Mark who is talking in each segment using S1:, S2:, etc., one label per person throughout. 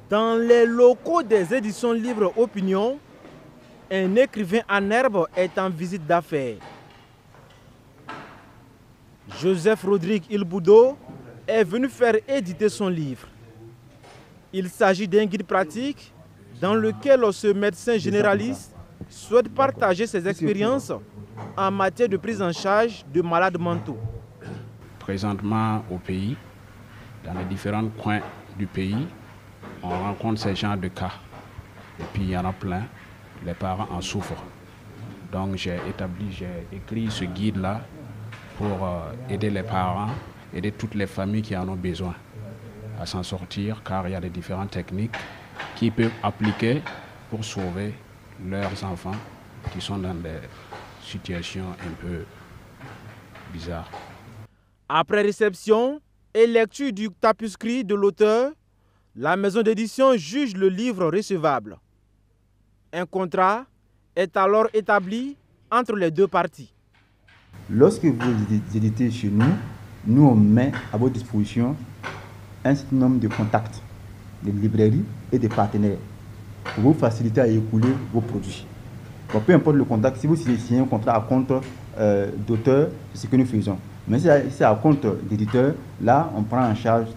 S1: Dans les locaux des éditions Livre Opinion, un écrivain en herbe est en visite d'affaires. Joseph Rodrigue Ilboudo est venu faire éditer son livre. Il s'agit d'un guide pratique dans lequel ce médecin généraliste souhaite partager ses expériences en matière de prise en charge de malades mentaux.
S2: Présentement au pays, dans les différents coins du pays, on rencontre ces genres de cas. Et puis il y en a plein, les parents en souffrent. Donc j'ai écrit ce guide-là pour aider les parents, aider toutes les familles qui en ont besoin à s'en sortir, car il y a des différentes techniques qu'ils peuvent appliquer pour sauver leurs enfants qui sont dans des situations un peu bizarres.
S1: Après réception et lecture du tapuscrit de l'auteur, la maison d'édition juge le livre recevable. Un contrat est alors établi entre les deux parties.
S3: Lorsque vous éditez chez nous, nous on met à votre disposition un certain nombre de contacts, des librairies et des partenaires pour vous faciliter à écouler vos produits. Bon, peu importe le contact, si vous signez un contrat à compte d'auteur, c'est ce que nous faisons. Mais si c'est à compte d'éditeur, là on prend en charge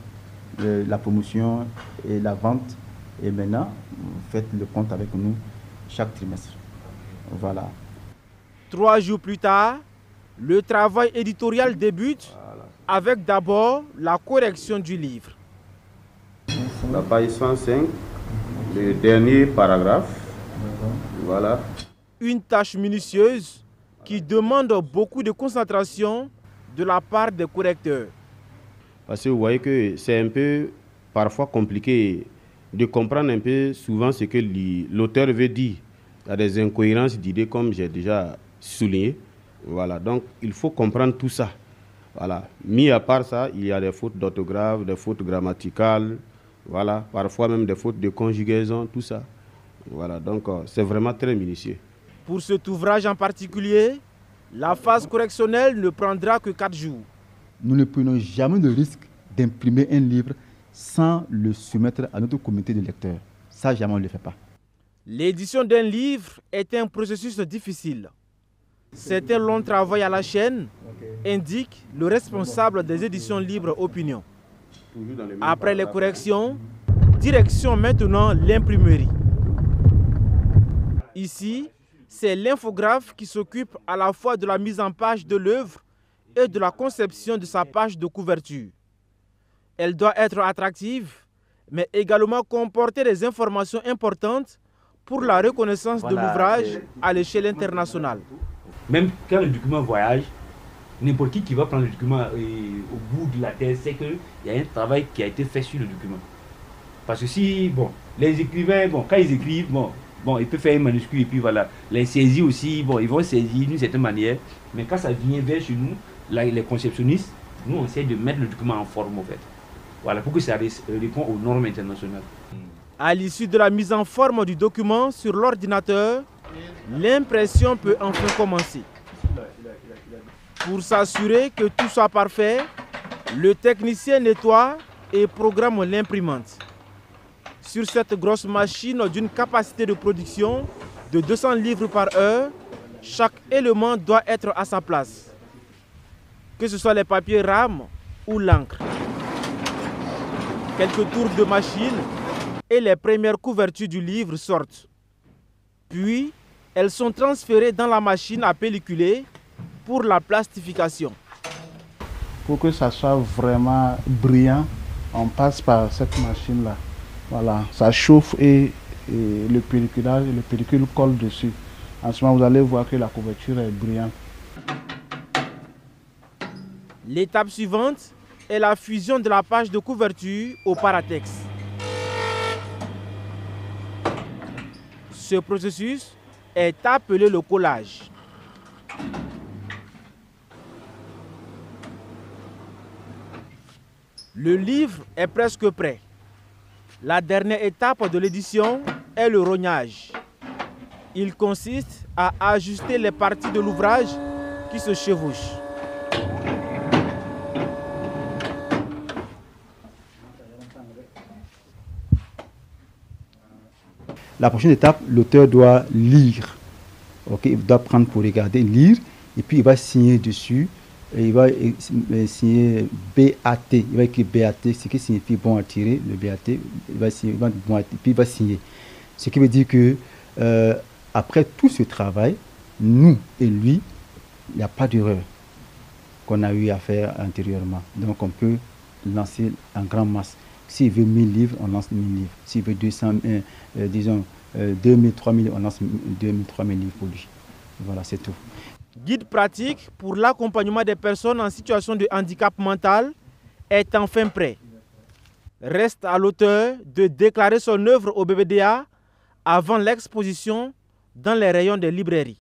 S3: la promotion et la vente. Et maintenant, vous faites le compte avec nous chaque trimestre. Voilà. 3
S1: jours plus tard, le travail éditorial débute avec d'abord la correction du livre.
S4: La page 105, le dernier paragraphe. Voilà.
S1: Une tâche minutieuse qui demande beaucoup de concentration de la part des correcteurs.
S4: Parce que vous voyez que c'est un peu parfois compliqué de comprendre un peu souvent ce que l'auteur veut dire. Il y a des incohérences d'idées comme j'ai déjà souligné. Voilà, donc il faut comprendre tout ça. Voilà. Mis à part ça, il y a des fautes d'orthographe, des fautes grammaticales, voilà, parfois même des fautes de conjugaison, tout ça. Voilà, donc c'est vraiment très minutieux.
S1: Pour cet ouvrage en particulier, la phase correctionnelle ne prendra que 4 jours.
S3: Nous ne prenons jamais le risque d'imprimer un livre sans le soumettre à notre comité de lecteurs. Ça, jamais on ne le fait pas.
S1: L'édition d'un livre est un processus difficile. C'est un long travail à la chaîne, indique le responsable des éditions Livre Opinion. Après les corrections, direction maintenant l'imprimerie. Ici, c'est l'infographe qui s'occupe à la fois de la mise en page de l'œuvre et de la conception de sa page de couverture. Elle doit être attractive, mais également comporter des informations importantes pour la reconnaissance de l'ouvrage à l'échelle internationale.
S5: Même quand le document voyage, n'importe qui va prendre le document au bout de la terre sait qu'il y a un travail qui a été fait sur le document. Parce que si, les écrivains, quand ils écrivent, ils peuvent faire un manuscrit et puis voilà. Les saisies aussi, ils vont saisir d'une certaine manière. Mais quand ça vient vers chez nous, les conceptionnistes, nous on essaie de mettre le document en forme en fait. Voilà, pour que ça répond aux normes internationales.
S1: À l'issue de la mise en forme du document sur l'ordinateur, l'impression peut enfin commencer. Pour s'assurer que tout soit parfait, le technicien nettoie et programme l'imprimante. Sur cette grosse machine d'une capacité de production de 200 livres par heure, chaque élément doit être à sa place. Que ce soit les papiers rames ou l'encre. Quelques tours de machine et les premières couvertures du livre sortent. Puis, elles sont transférées dans la machine à pelliculer pour la plastification.
S6: Pour que ça soit vraiment brillant, on passe par cette machine-là. Voilà, ça chauffe et le pelliculage et le pellicule colle dessus. En ce moment, vous allez voir que la couverture est brillante.
S1: L'étape suivante est la fusion de la page de couverture au paratex. Ce processus est appelé le collage. Le livre est presque prêt. La dernière étape de l'édition est le rognage. Il consiste à ajuster les parties de l'ouvrage qui se chevauchent.
S3: La prochaine étape, l'auteur doit lire. Ok, il doit prendre pour regarder, lire, et puis il va signer dessus. Et il va signer BAT. Il va écrire BAT, ce qui signifie bon à tirer, le BAT. Il va signer, puis il va signer. Ce qui veut dire que après tout ce travail, nous et lui, il n'y a pas d'erreur qu'on a eu à faire antérieurement. Donc on peut lancer en grande masse. S'il veut 1000 livres, on lance 1000 livres. S'il veut 200, disons 2000, 3000, on lance 2000, 3000 livres pour lui. Voilà, c'est tout.
S1: Guide pratique pour l'accompagnement des personnes en situation de handicap mental est enfin prêt. Reste à l'auteur de déclarer son œuvre au BBDA avant l'exposition dans les rayons des librairies.